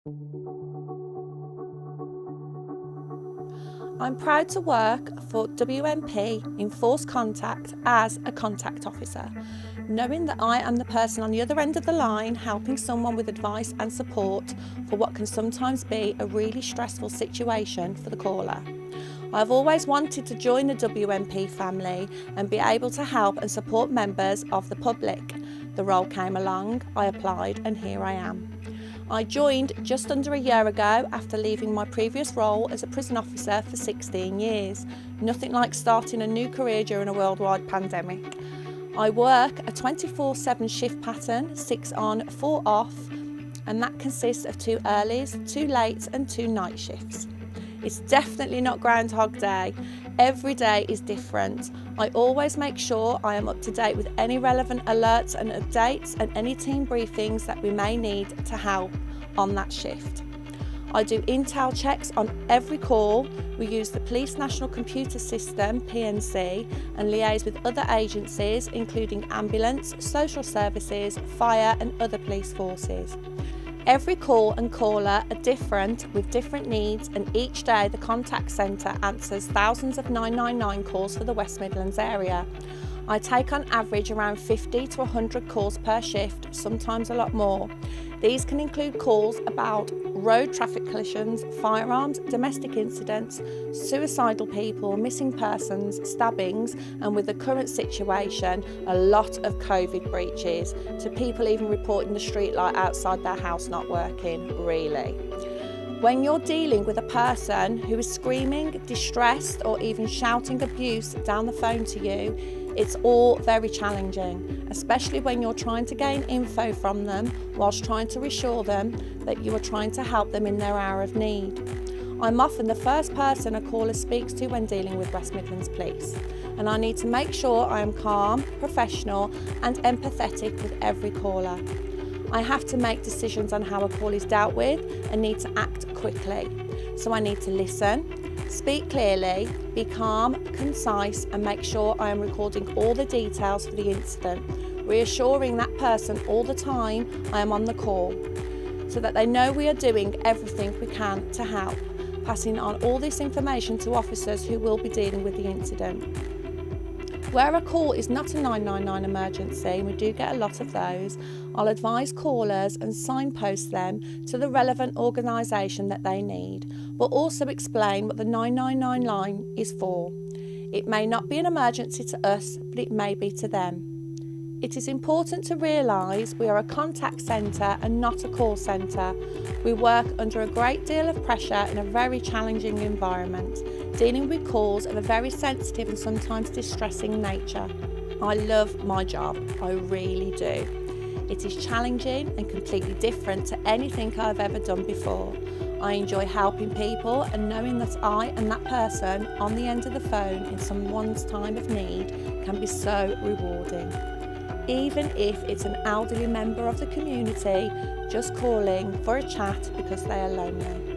I'm proud to work for WMP in Force Contact as a contact officer, knowing that I am the person on the other end of the line helping someone with advice and support for what can sometimes be a really stressful situation for the caller. I've always wanted to join the WMP family and be able to help and support members of the public. The role came along, I applied, and here I am. I joined just under a year ago after leaving my previous role as a prison officer for 16 years. Nothing like starting a new career during a worldwide pandemic. I work a 24/7 shift pattern, 6 on, 4 off, and that consists of 2 earlies, 2 lates and 2 night shifts. It's definitely not Groundhog Day. Every day is different. I always make sure I am up to date with any relevant alerts and updates and any team briefings that we may need to help on that shift. I do intel checks on every call. We use the Police National Computer System, PNC, and liaise with other agencies including ambulance, social services, fire and other police forces. Every call and caller are different with different needs, and each day the contact centre answers thousands of 999 calls for the West Midlands area. I take on average around 50 to 100 calls per shift, sometimes a lot more. These can include calls about road traffic collisions, firearms, domestic incidents, suicidal people, missing persons, stabbings, and with the current situation, a lot of COVID breaches, to people even reporting the street light outside their house not working, really. When you're dealing with a person who is screaming, distressed, or even shouting abuse down the phone to you, it's all very challenging, especially when you're trying to gain info from them whilst trying to reassure them that you are trying to help them in their hour of need. I'm often the first person a caller speaks to when dealing with West Midlands Police, and I need to make sure I am calm, professional and empathetic with every caller. I have to make decisions on how a call is dealt with and need to act quickly. So I need to listen, speak clearly, be calm, concise and make sure I am recording all the details for the incident, reassuring that person all the time I am on the call so that they know we are doing everything we can to help, passing on all this information to officers who will be dealing with the incident. Where a call is not a 999 emergency, and we do get a lot of those, I'll advise callers and signpost them to the relevant organisation that they need, but also explain what the 999 line is for. It may not be an emergency to us, but it may be to them. It is important to realise we are a contact centre and not a call centre. We work under a great deal of pressure in a very challenging environment, dealing with calls of a very sensitive and sometimes distressing nature. I love my job, I really do. It is challenging and completely different to anything I've ever done before. I enjoy helping people and knowing that I and that person on the end of the phone in someone's time of need can be so rewarding. Even if it's an elderly member of the community just calling for a chat because they are lonely.